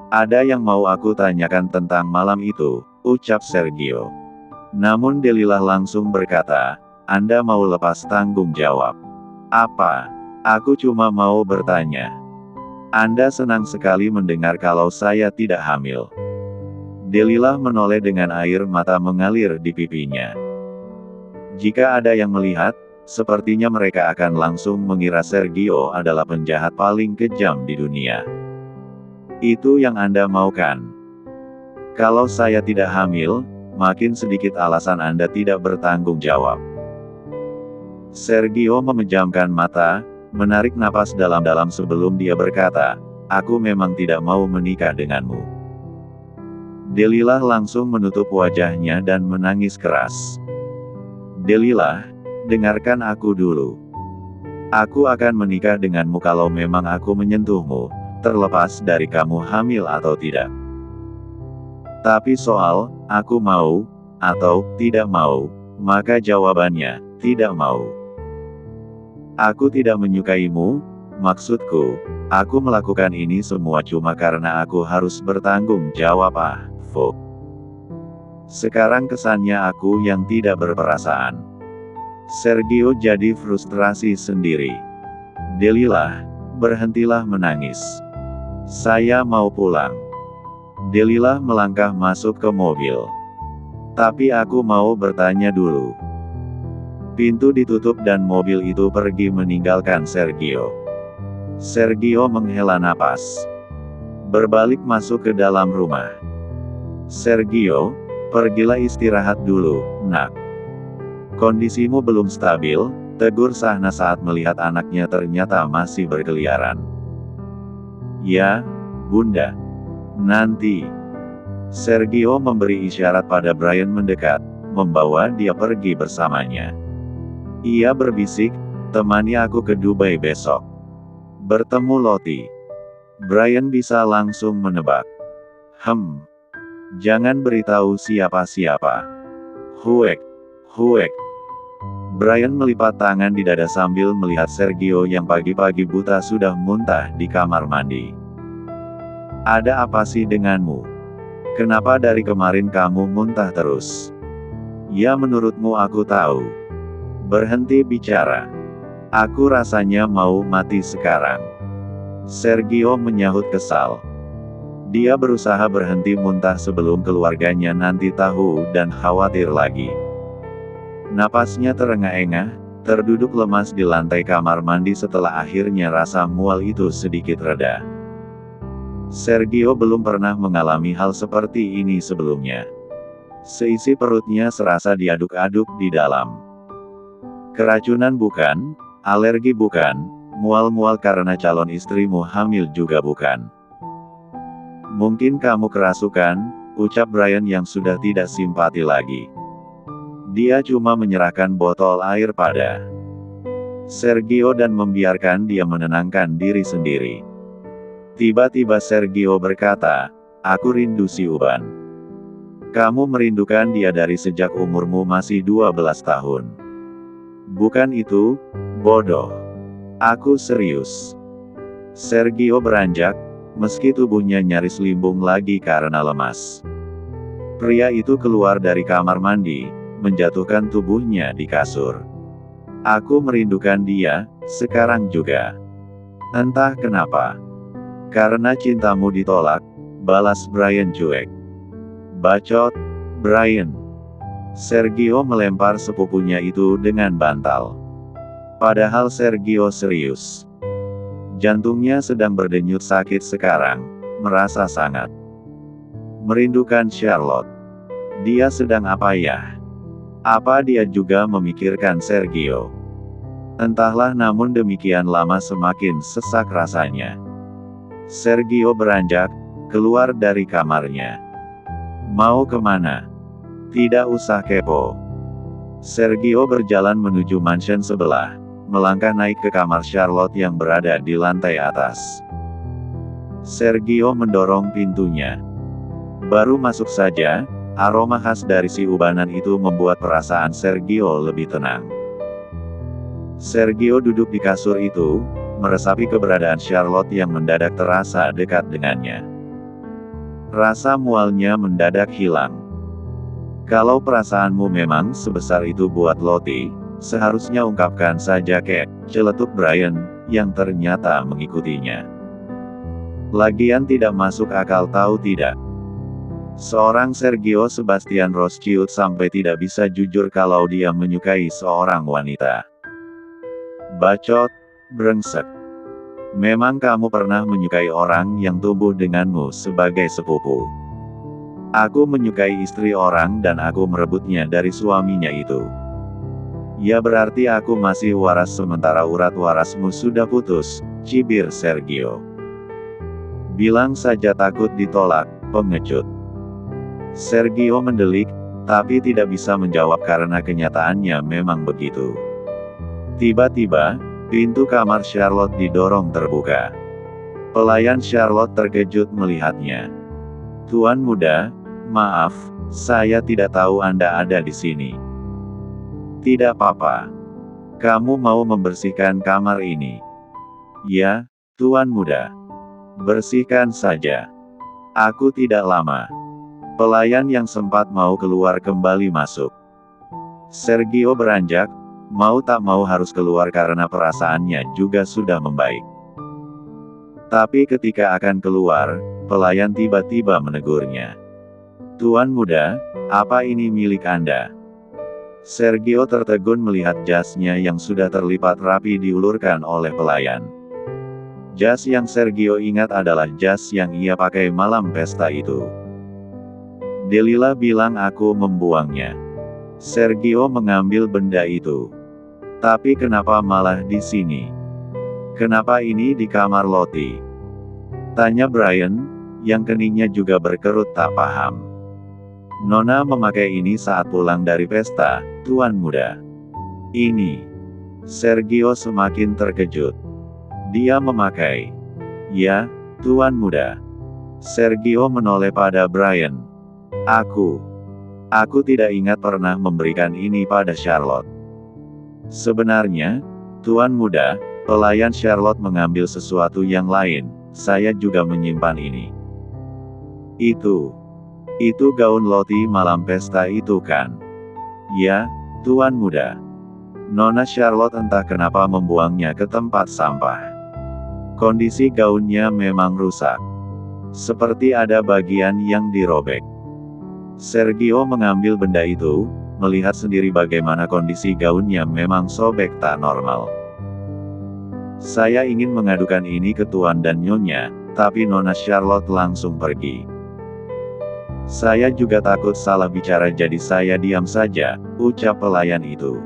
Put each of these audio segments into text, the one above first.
Ada yang mau aku tanyakan tentang malam itu, ucap Sergio. Namun Delilah langsung berkata, Anda mau lepas tanggung jawab. Apa? Aku cuma mau bertanya. Anda senang sekali mendengar kalau saya tidak hamil. Delilah menoleh dengan air mata mengalir di pipinya. Jika ada yang melihat, sepertinya mereka akan langsung mengira Sergio adalah penjahat paling kejam di dunia. Itu yang Anda mau kan? Kalau saya tidak hamil, makin sedikit alasan Anda tidak bertanggung jawab. Sergio memejamkan mata, menarik napas dalam-dalam sebelum dia berkata, aku memang tidak mau menikah denganmu. Delilah langsung menutup wajahnya dan menangis keras. Delilah, dengarkan aku dulu. Aku akan menikah denganmu kalau memang aku menyentuhmu, terlepas dari kamu hamil atau tidak. Tapi soal, aku mau, atau tidak mau, maka jawabannya, tidak mau. Aku tidak menyukaimu, maksudku, aku melakukan ini semua cuma karena aku harus bertanggung jawab Vo. Sekarang kesannya aku yang tidak berperasaan. Sergio jadi frustrasi sendiri. Delilah, berhentilah menangis. Saya mau pulang. Delilah melangkah masuk ke mobil. Tapi aku mau bertanya dulu. Pintu ditutup dan mobil itu pergi meninggalkan Sergio. Sergio menghela napas. Berbalik masuk ke dalam rumah. Sergio, pergilah istirahat dulu, nak. Kondisimu belum stabil, tegur Shahna saat melihat anaknya ternyata masih berkeliaran. Ya, Bunda. Nanti. Sergio memberi isyarat pada Brian mendekat, membawa dia pergi bersamanya. Ia berbisik, temani aku ke Dubai besok. Bertemu Lottie. Brian bisa langsung menebak. Jangan beritahu siapa-siapa. Huek. Brian melipat tangan di dada sambil melihat Sergio yang pagi-pagi buta sudah muntah di kamar mandi. Ada apa sih denganmu? Kenapa dari kemarin kamu muntah terus? Ya menurutmu aku tahu. Berhenti bicara. Aku rasanya mau mati sekarang. Sergio menyahut kesal. Dia berusaha berhenti muntah sebelum keluarganya nanti tahu dan khawatir lagi. Napasnya terengah-engah, terduduk lemas di lantai kamar mandi setelah akhirnya rasa mual itu sedikit reda. Sergio belum pernah mengalami hal seperti ini sebelumnya. Seisi perutnya serasa diaduk-aduk di dalam. Keracunan bukan, alergi bukan, mual-mual karena calon istrimu hamil juga bukan. Mungkin kamu kerasukan, ucap Brian yang sudah tidak simpati lagi. Dia cuma menyerahkan botol air pada Sergio dan membiarkan dia menenangkan diri sendiri. Tiba-tiba Sergio berkata, aku rindu si Uban. Kamu merindukan dia dari sejak umurmu masih 12 tahun. Bukan itu, bodoh. Aku serius. Sergio beranjak, meski tubuhnya nyaris limbung lagi karena lemas. Pria itu keluar dari kamar mandi, menjatuhkan tubuhnya di kasur. Aku merindukan dia, sekarang juga. Entah kenapa. Karena cintamu ditolak, balas Brian cuek. Bacot, Brian. Sergio melempar sepupunya itu dengan bantal. Padahal Sergio serius. Jantungnya sedang berdenyut sakit sekarang, merasa sangat merindukan Charlotte. Dia sedang apa ya? Apa dia juga memikirkan Sergio? Entahlah, namun demikian lama semakin sesak rasanya. Sergio beranjak, keluar dari kamarnya. Mau kemana? Tidak usah kepo. Sergio berjalan menuju mansion sebelah, melangkah naik ke kamar Charlotte yang berada di lantai atas. Sergio mendorong pintunya. Baru masuk saja, aroma khas dari si ubanan itu membuat perasaan Sergio lebih tenang. Sergio duduk di kasur itu, meresapi keberadaan Charlotte yang mendadak terasa dekat dengannya. Rasa mualnya mendadak hilang. Kalau perasaanmu memang sebesar itu buat Lottie, seharusnya ungkapkan saja kek, celetuk Brian, yang ternyata mengikutinya. Lagian tidak masuk akal tahu tidak? Seorang Sergio Sebastian Rothschild sampai tidak bisa jujur kalau dia menyukai seorang wanita. Bacot, brengsek. Memang kamu pernah menyukai orang yang tumbuh denganmu sebagai sepupu. Aku menyukai istri orang dan aku merebutnya dari suaminya itu. Ya berarti aku masih waras sementara urat warasmu sudah putus, cibir Sergio. Bilang saja takut ditolak, pengecut. Sergio mendelik, tapi tidak bisa menjawab karena kenyataannya memang begitu. Tiba-tiba, pintu kamar Charlotte didorong terbuka. Pelayan Charlotte terkejut melihatnya. Tuan muda, maaf, saya tidak tahu Anda ada di sini. Tidak apa-apa. Kamu mau membersihkan kamar ini? Ya, Tuan muda. Bersihkan saja. Aku tidak lama. Pelayan yang sempat mau keluar kembali masuk. Sergio beranjak, mau tak mau harus keluar karena perasaannya juga sudah membaik. Tapi ketika akan keluar, pelayan tiba-tiba menegurnya. Tuan muda, apa ini milik Anda? Sergio tertegun melihat jasnya yang sudah terlipat rapi diulurkan oleh pelayan. Jas yang Sergio ingat adalah jas yang ia pakai malam pesta itu. Delilah bilang aku membuangnya. Sergio mengambil benda itu. Tapi kenapa malah di sini? Kenapa ini di kamar Lottie? Tanya Brian, yang keningnya juga berkerut tak paham. Nona memakai ini saat pulang dari pesta, Tuan muda. Ini. Sergio semakin terkejut. Dia memakai. Ya, Tuan muda. Sergio menoleh pada Brian. Aku tidak ingat pernah memberikan ini pada Charlotte. Sebenarnya, Tuan muda, pelayan Charlotte mengambil sesuatu yang lain, saya juga menyimpan ini. Itu gaun Lottie malam pesta itu kan? Ya, Tuan muda. Nona Charlotte entah kenapa membuangnya ke tempat sampah. Kondisi gaunnya memang rusak. Seperti ada bagian yang dirobek. Sergio mengambil benda itu, melihat sendiri bagaimana kondisi gaunnya memang sobek tak normal. Saya ingin mengadukan ini ke Tuan dan Nyonya, tapi Nona Charlotte langsung pergi. Saya juga takut salah bicara jadi saya diam saja, ucap pelayan itu.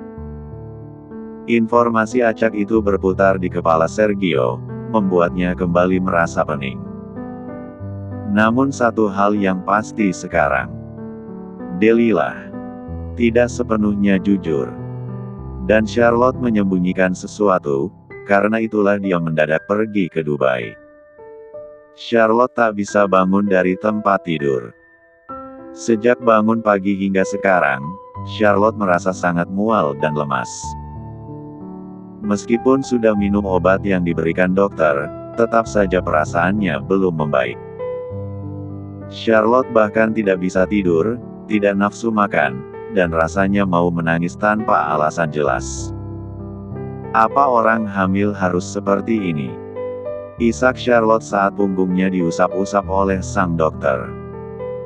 Informasi acak itu berputar di kepala Sergio, membuatnya kembali merasa pening. Namun satu hal yang pasti sekarang. Delilah tidak sepenuhnya jujur. Dan Charlotte menyembunyikan sesuatu, karena itulah dia mendadak pergi ke Dubai. Charlotte tak bisa bangun dari tempat tidur. Sejak bangun pagi hingga sekarang, Charlotte merasa sangat mual dan lemas. Meskipun sudah minum obat yang diberikan dokter, tetap saja perasaannya belum membaik. Charlotte bahkan tidak bisa tidur, tidak nafsu makan, dan rasanya mau menangis tanpa alasan jelas. Apa orang hamil harus seperti ini? Isak Charlotte saat punggungnya diusap-usap oleh sang dokter.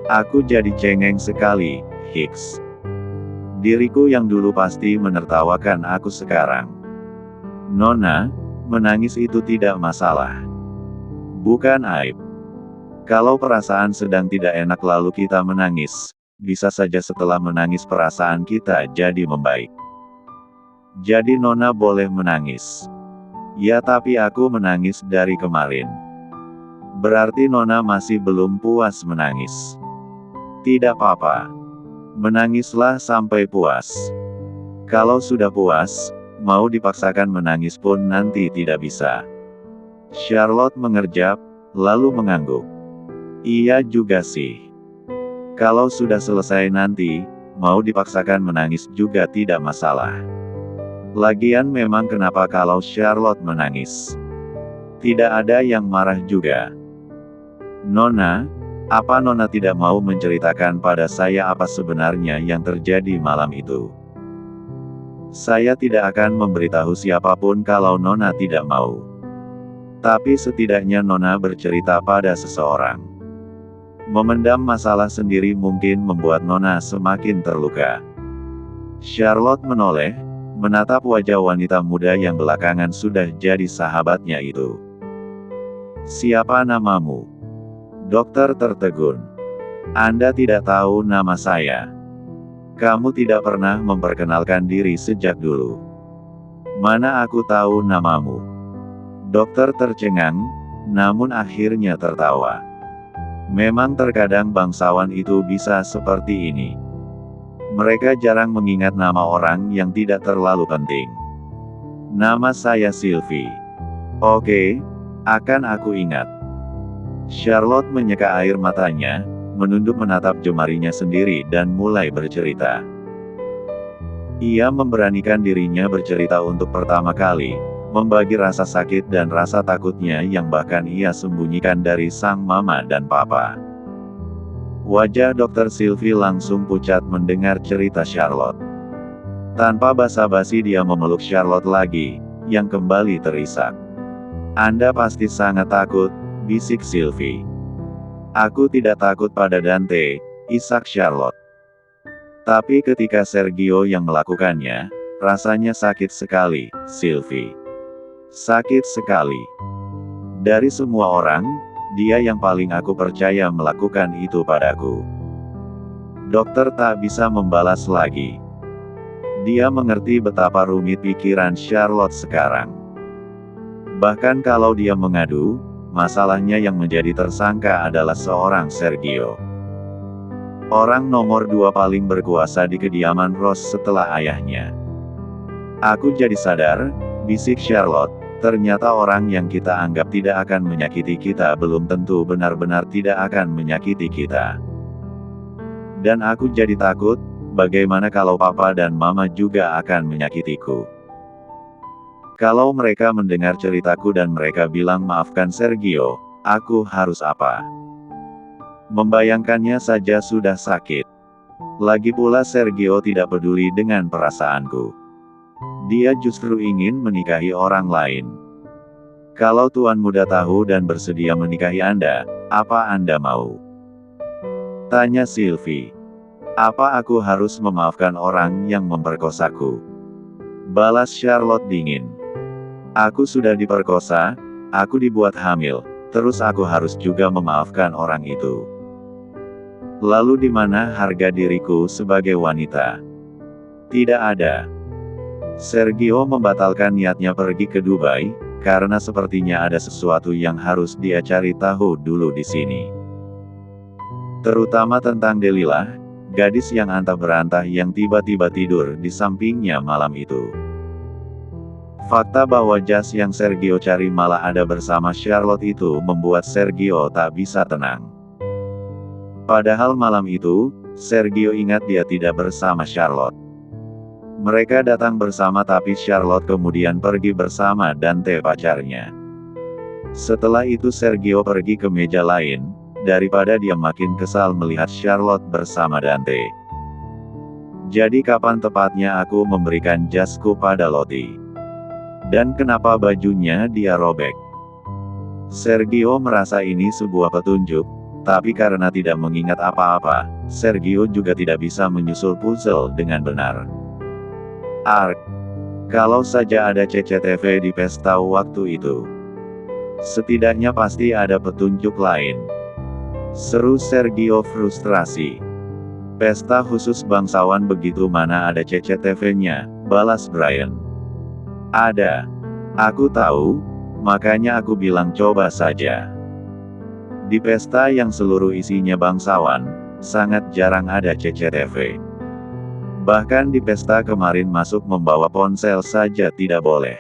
Aku jadi cengeng sekali, Hicks. Diriku yang dulu pasti menertawakan aku sekarang. Nona, menangis itu tidak masalah. Bukan aib. Kalau perasaan sedang tidak enak lalu kita menangis, bisa saja setelah menangis perasaan kita jadi membaik. Jadi Nona boleh menangis. Ya tapi aku menangis dari kemarin. Berarti Nona masih belum puas menangis. Tidak apa-apa. Menangislah sampai puas. Kalau sudah puas, mau dipaksakan menangis pun nanti tidak bisa. Charlotte mengerjap, lalu mengangguk. Iya juga sih. Kalau sudah selesai nanti, mau dipaksakan menangis juga tidak masalah. Lagian memang kenapa kalau Charlotte menangis? Tidak ada yang marah juga. Nona, Apa Nona tidak mau menceritakan pada saya apa sebenarnya yang terjadi malam itu? Saya tidak akan memberitahu siapapun kalau Nona tidak mau. Tapi setidaknya Nona bercerita pada seseorang. Memendam masalah sendiri mungkin membuat Nona semakin terluka. Charlotte menoleh, menatap wajah wanita muda yang belakangan sudah jadi sahabatnya itu. Siapa namamu? Dokter tertegun. Anda tidak tahu nama saya. Kamu tidak pernah memperkenalkan diri sejak dulu. Mana aku tahu namamu? Dokter tercengang, namun akhirnya tertawa. Memang terkadang bangsawan itu bisa seperti ini. Mereka jarang mengingat nama orang yang tidak terlalu penting. Nama saya Sylvie. Oke, akan aku ingat. Charlotte menyeka air matanya, menunduk menatap jemarinya sendiri dan mulai bercerita. Ia memberanikan dirinya bercerita untuk pertama kali, membagi rasa sakit dan rasa takutnya yang bahkan ia sembunyikan dari sang mama dan papa. Wajah Dr. Sylvie langsung pucat mendengar cerita Charlotte. Tanpa basa-basi dia memeluk Charlotte lagi, yang kembali terisak. Anda pasti sangat takut, bisik Sylvie. Aku tidak takut pada Dante, isak Charlotte. Tapi ketika Sergio yang melakukannya, rasanya sakit sekali, Sylvie. Sakit sekali. Dari semua orang, dia yang paling aku percaya melakukan itu padaku. Dokter tak bisa membalas lagi. Dia mengerti betapa rumit pikiran Charlotte sekarang. Bahkan kalau dia mengadu, masalahnya yang menjadi tersangka adalah seorang Sergio. Orang nomor 2 paling berkuasa di kediaman Rose setelah ayahnya. Aku jadi sadar, bisik Charlotte, ternyata orang yang kita anggap tidak akan menyakiti kita belum tentu benar-benar tidak akan menyakiti kita. Dan aku jadi takut, bagaimana kalau papa dan mama juga akan menyakitiku. Kalau mereka mendengar ceritaku dan mereka bilang maafkan Sergio, aku harus apa? Membayangkannya saja sudah sakit. Lagi pula Sergio tidak peduli dengan perasaanku. Dia justru ingin menikahi orang lain. Kalau Tuan Muda tahu dan bersedia menikahi Anda, apa Anda mau? Tanya Sylvie. Apa aku harus memaafkan orang yang memperkosaku? Balas Charlotte dingin. Aku sudah diperkosa, aku dibuat hamil, terus aku harus juga memaafkan orang itu. Lalu di mana harga diriku sebagai wanita? Tidak ada. Sergio membatalkan niatnya pergi ke Dubai, karena sepertinya ada sesuatu yang harus dia cari tahu dulu di sini. Terutama tentang Delilah, gadis yang antah berantah yang tiba-tiba tidur di sampingnya malam itu. Fakta bahwa jas yang Sergio cari malah ada bersama Charlotte itu membuat Sergio tak bisa tenang. Padahal malam itu, Sergio ingat dia tidak bersama Charlotte. Mereka datang bersama tapi Charlotte kemudian pergi bersama Dante pacarnya. Setelah itu Sergio pergi ke meja lain, daripada dia makin kesal melihat Charlotte bersama Dante. Jadi kapan tepatnya aku memberikan jasku pada Lottie? Dan kenapa bajunya dia robek? Sergio merasa ini sebuah petunjuk, tapi karena tidak mengingat apa-apa, Sergio juga tidak bisa menyusul puzzle dengan benar. Ark. Kalau saja ada CCTV di pesta waktu itu. Setidaknya pasti ada petunjuk lain. Seru Sergio frustrasi. Pesta khusus bangsawan begitu mana ada CCTV-nya, balas Brian. Ada. Aku tahu, makanya aku bilang coba saja. Di pesta yang seluruh isinya bangsawan, sangat jarang ada CCTV. Bahkan di pesta kemarin masuk membawa ponsel saja tidak boleh.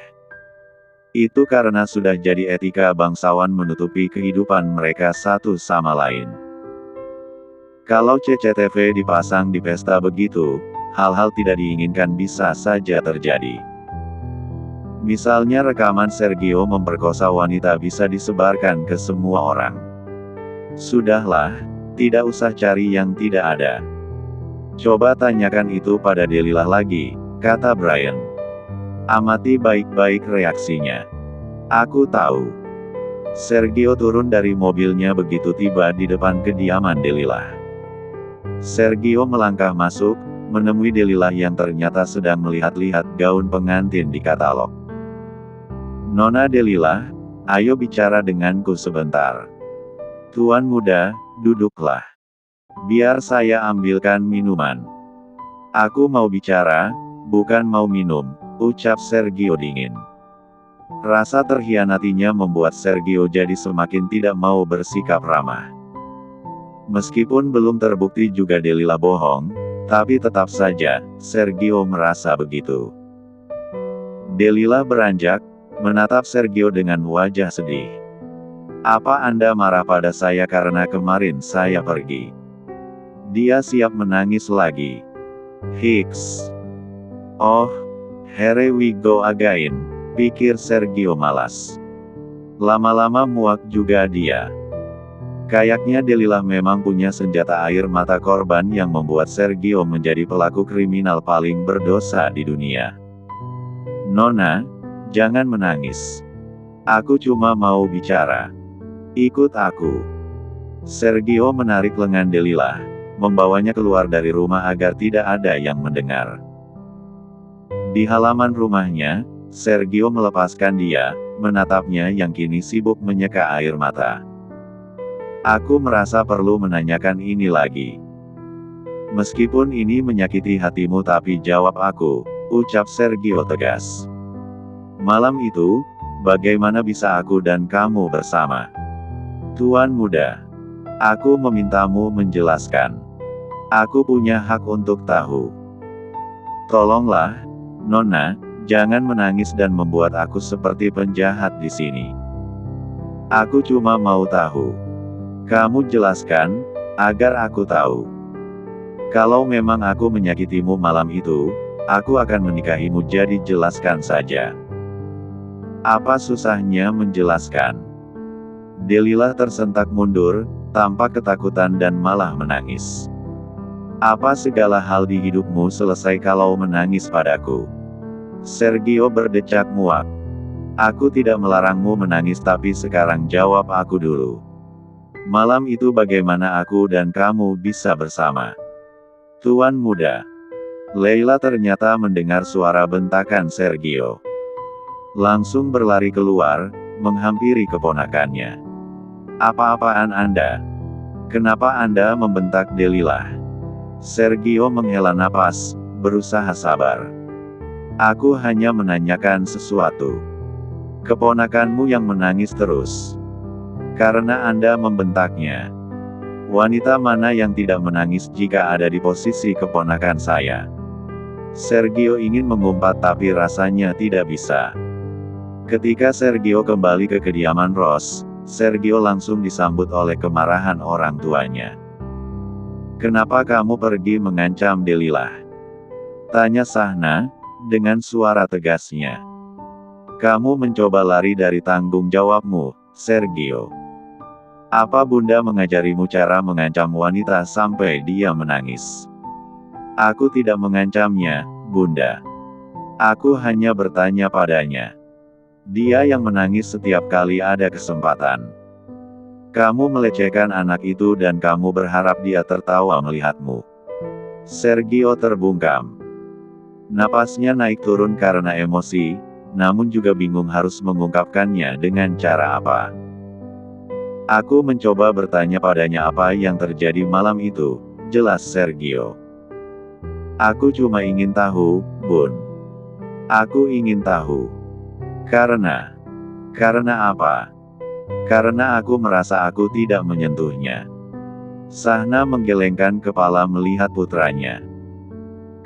Itu karena sudah jadi etika bangsawan menutupi kehidupan mereka satu sama lain. Kalau CCTV dipasang di pesta begitu, hal-hal tidak diinginkan bisa saja terjadi. Misalnya rekaman Sergio memperkosa wanita bisa disebarkan ke semua orang. Sudahlah, Tidak usah cari yang tidak ada. Coba tanyakan itu pada Delilah lagi, kata Brian. Amati baik-baik reaksinya. Aku tahu. Sergio turun dari mobilnya begitu tiba di depan kediaman Delilah. Sergio melangkah masuk, menemui Delilah yang ternyata sedang melihat-lihat gaun pengantin di katalog. Nona Delilah, ayo bicara denganku sebentar. Tuan muda, duduklah. Biar saya ambilkan minuman. Aku mau bicara, bukan mau minum, ucap Sergio dingin. Rasa terhianatinya membuat Sergio jadi semakin tidak mau bersikap ramah. Meskipun belum terbukti juga Delilah bohong, tapi tetap saja, Sergio merasa begitu. Delilah beranjak, menatap Sergio dengan wajah sedih. Apa Anda marah pada saya karena kemarin saya pergi? Dia siap menangis lagi. Hicks. Oh, here we go again, pikir Sergio malas. Lama-lama muak juga dia. Kayaknya Delilah memang punya senjata air mata korban yang membuat Sergio menjadi pelaku kriminal paling berdosa di dunia. Nona, jangan menangis. Aku cuma mau bicara. Ikut aku. Sergio menarik lengan Delilah, membawanya keluar dari rumah agar tidak ada yang mendengar. Di halaman rumahnya, Sergio melepaskan dia, menatapnya yang kini sibuk menyeka air mata. Aku merasa perlu menanyakan ini lagi. Meskipun ini menyakiti hatimu tapi jawab aku, ucap Sergio tegas. Malam itu, bagaimana bisa aku dan kamu bersama? Tuan muda, aku memintamu menjelaskan. Aku punya hak untuk tahu. Tolonglah, Nona, jangan menangis dan membuat aku seperti penjahat di sini. Aku cuma mau tahu. Kamu jelaskan, agar aku tahu. Kalau memang aku menyakitimu malam itu, aku akan menikahimu, jadi jelaskan saja. Apa susahnya menjelaskan? Delilah tersentak mundur, tampak ketakutan dan malah menangis. Apa segala hal di hidupmu selesai kalau menangis padaku? Sergio berdecak muak. Aku tidak melarangmu menangis tapi sekarang jawab aku dulu. Malam itu bagaimana aku dan kamu bisa bersama? Tuan muda. Leila ternyata mendengar suara bentakan Sergio. Langsung berlari keluar, menghampiri keponakannya. Apa-apaan Anda? Kenapa Anda membentak Delilah? Sergio menghela napas, berusaha sabar. Aku hanya menanyakan sesuatu. Keponakanmu yang menangis terus. Karena Anda membentaknya. Wanita mana yang tidak menangis jika ada di posisi keponakan saya? Sergio ingin mengumpat tapi rasanya tidak bisa. Ketika Sergio kembali ke kediaman Rose, Sergio langsung disambut oleh kemarahan orang tuanya. Kenapa kamu pergi mengancam Delilah? Tanya Sahna, dengan suara tegasnya. Kamu mencoba lari dari tanggung jawabmu, Sergio. Apa Bunda mengajarimu cara mengancam wanita sampai dia menangis? Aku tidak mengancamnya, Bunda. Aku hanya bertanya padanya. Dia yang menangis setiap kali ada kesempatan. Kamu melecehkan anak itu dan kamu berharap dia tertawa melihatmu. Sergio terbungkam. Napasnya naik turun karena emosi, namun juga bingung harus mengungkapkannya dengan cara apa. Aku mencoba bertanya padanya apa yang terjadi malam itu, jelas Sergio. Aku cuma ingin tahu, Bun. Aku ingin tahu. Karena apa? Karena aku merasa aku tidak menyentuhnya. Sahna menggelengkan kepala melihat putranya.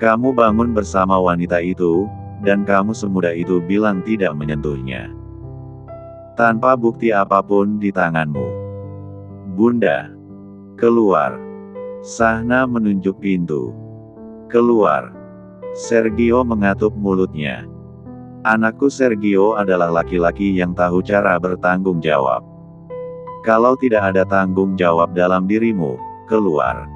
Kamu bangun bersama wanita itu, dan kamu semudah itu bilang tidak menyentuhnya. Tanpa bukti apapun di tanganmu. Bunda. Keluar. Sahna menunjuk pintu. Keluar. Sergio mengatup mulutnya. Anakku Sergio adalah laki-laki yang tahu cara bertanggung jawab. Kalau tidak ada tanggung jawab dalam dirimu, keluar."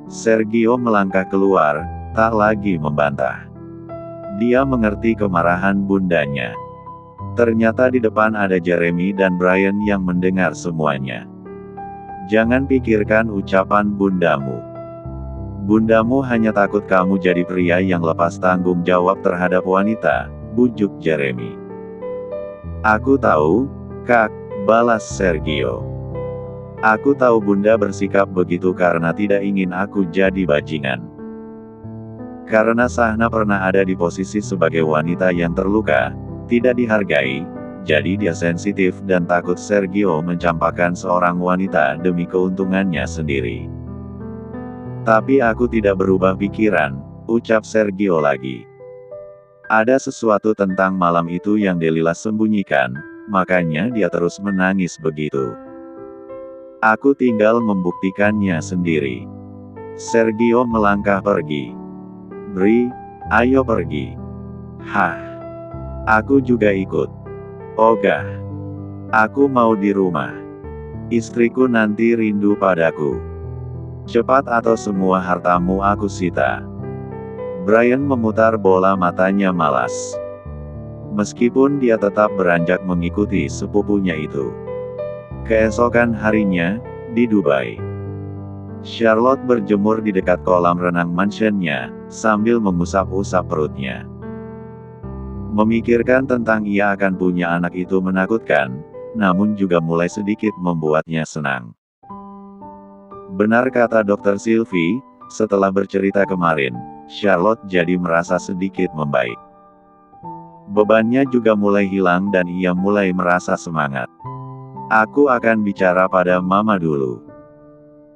Sergio melangkah keluar, tak lagi membantah. Dia mengerti kemarahan bundanya. Ternyata di depan ada Jeremy dan Brian yang mendengar semuanya. "Jangan pikirkan ucapan bundamu. Bundamu hanya takut kamu jadi pria yang lepas tanggung jawab terhadap wanita," bujuk Jeremy. "Aku tahu, Kak," balas Sergio. "Aku tahu Bunda bersikap begitu karena tidak ingin aku jadi bajingan. Karena Sahna pernah ada di posisi sebagai wanita yang terluka, tidak dihargai, jadi dia sensitif dan takut Sergio mencampakkan seorang wanita demi keuntungannya sendiri. Tapi aku tidak berubah pikiran," ucap Sergio lagi. "Ada sesuatu tentang malam itu yang Delilah sembunyikan, makanya dia terus menangis begitu. Aku tinggal membuktikannya sendiri." Sergio melangkah pergi. "Bri, ayo pergi." "Hah? Aku juga ikut." "Ogah. Aku mau di rumah. Istriku nanti rindu padaku. Cepat atau semua hartamu aku sita." Brian memutar bola matanya malas. Meskipun dia tetap beranjak mengikuti sepupunya itu. Keesokan harinya, di Dubai, Charlotte berjemur di dekat kolam renang mansionnya, sambil mengusap-usap perutnya. Memikirkan tentang ia akan punya anak itu menakutkan, namun juga mulai sedikit membuatnya senang. Benar kata Dr. Sylvie, setelah bercerita kemarin, Charlotte jadi merasa sedikit membaik. Bebannya juga mulai hilang dan ia mulai merasa semangat. "Aku akan bicara pada Mama dulu."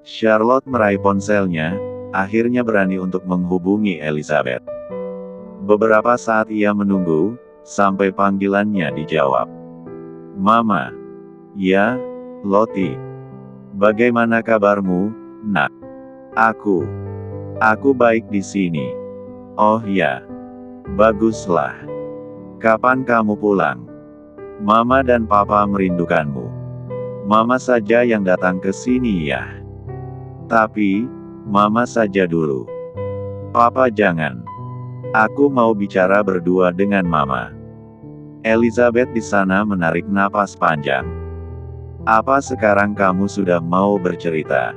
Charlotte meraih ponselnya, akhirnya berani untuk menghubungi Elizabeth. Beberapa saat ia menunggu, sampai panggilannya dijawab. "Mama." "Ya, Lottie. Bagaimana kabarmu, Nak?" Aku baik di sini." "Oh ya. Baguslah. Kapan kamu pulang? Mama dan Papa merindukanmu. Mama saja yang datang ke sini ya." "Tapi, Mama saja dulu. Papa jangan. Aku mau bicara berdua dengan Mama." Elizabeth di sana menarik napas panjang. "Apa sekarang kamu sudah mau bercerita?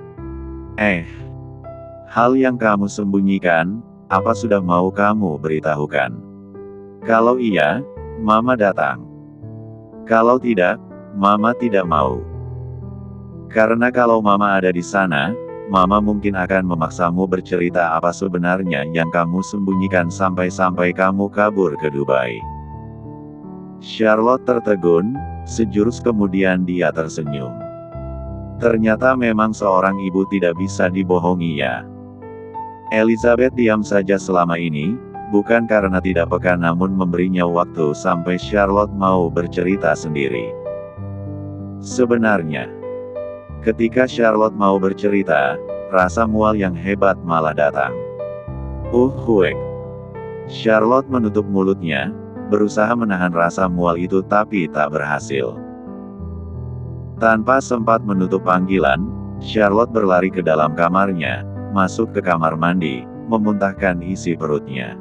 Hal yang kamu sembunyikan, apa sudah mau kamu beritahukan? Kalau iya, Mama datang. Kalau tidak, Mama tidak mau. Karena kalau Mama ada di sana, Mama mungkin akan memaksamu bercerita apa sebenarnya yang kamu sembunyikan sampai-sampai kamu kabur ke Dubai." Charlotte tertegun, sejurus kemudian dia tersenyum. Ternyata memang seorang ibu tidak bisa dibohongi ya. Elizabeth diam saja selama ini, bukan karena tidak peka namun memberinya waktu sampai Charlotte mau bercerita sendiri. Sebenarnya, ketika Charlotte mau bercerita, rasa mual yang hebat malah datang. Charlotte menutup mulutnya, berusaha menahan rasa mual itu tapi tak berhasil. Tanpa sempat menutup panggilan, Charlotte berlari ke dalam kamarnya, masuk ke kamar mandi, memuntahkan isi perutnya.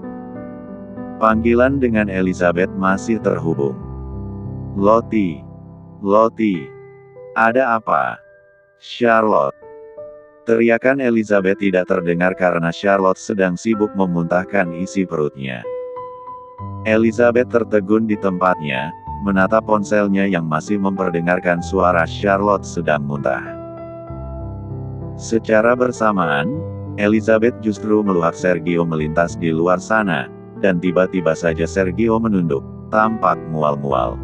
Panggilan dengan Elizabeth masih terhubung. Lottie, ada apa? Charlotte." Teriakan Elizabeth tidak terdengar karena Charlotte sedang sibuk memuntahkan isi perutnya. Elizabeth tertegun di tempatnya, menatap ponselnya yang masih memperdengarkan suara Charlotte sedang muntah. Secara bersamaan, Elizabeth justru melihat Sergio melintas di luar sana, dan tiba-tiba saja Sergio menunduk, tampak mual-mual.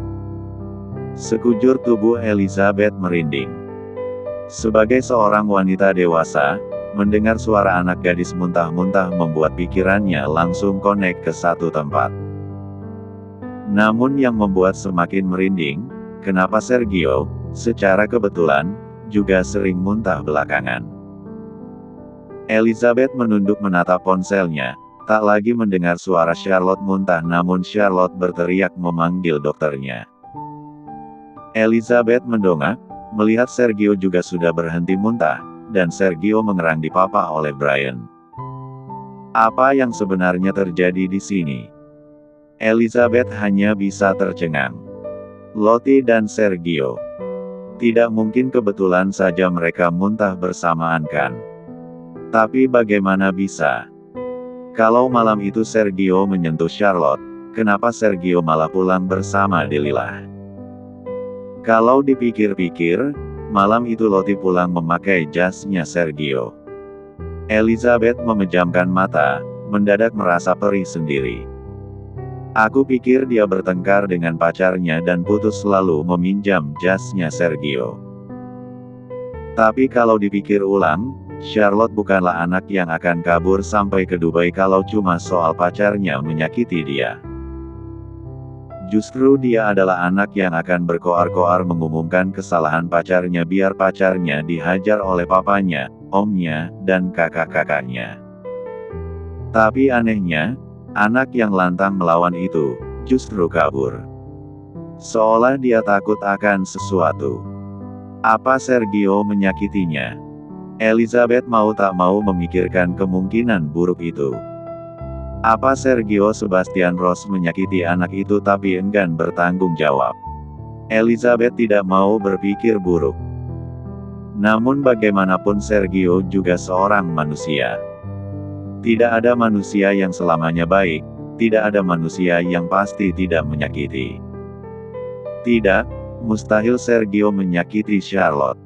Sekujur tubuh Elizabeth merinding. Sebagai seorang wanita dewasa, mendengar suara anak gadis muntah-muntah membuat pikirannya langsung connect ke satu tempat. Namun yang membuat semakin merinding, kenapa Sergio, secara kebetulan, juga sering muntah belakangan. Elizabeth menunduk menatap ponselnya, tak lagi mendengar suara Charlotte muntah namun Charlotte berteriak memanggil dokternya. Elizabeth mendongak, melihat Sergio juga sudah berhenti muntah, dan Sergio mengerang dipapah oleh Brian. Apa yang sebenarnya terjadi di sini? Elizabeth hanya bisa tercengang. Lottie dan Sergio. Tidak mungkin kebetulan saja mereka muntah bersamaan kan? Tapi bagaimana bisa? Kalau malam itu Sergio menyentuh Charlotte, kenapa Sergio malah pulang bersama Delilah? Kalau dipikir-pikir, malam itu Lottie pulang memakai jasnya Sergio. Elizabeth memejamkan mata, mendadak merasa perih sendiri. Aku pikir dia bertengkar dengan pacarnya dan putus lalu meminjam jasnya Sergio. Tapi kalau dipikir ulang, Charlotte bukanlah anak yang akan kabur sampai ke Dubai kalau cuma soal pacarnya menyakiti dia. Justru dia adalah anak yang akan berkoar-koar mengumumkan kesalahan pacarnya biar pacarnya dihajar oleh papanya, omnya, dan kakak-kakaknya. Tapi anehnya, anak yang lantang melawan itu, justru kabur. Seolah dia takut akan sesuatu. Apa Sergio menyakitinya? Elizabeth mau tak mau memikirkan kemungkinan buruk itu. Apa Sergio Sebastian Ross menyakiti anak itu tapi enggan bertanggung jawab? Elizabeth tidak mau berpikir buruk. Namun bagaimanapun Sergio juga seorang manusia. Tidak ada manusia yang selamanya baik, tidak ada manusia yang pasti tidak menyakiti. Tidak, mustahil Sergio menyakiti Charlotte.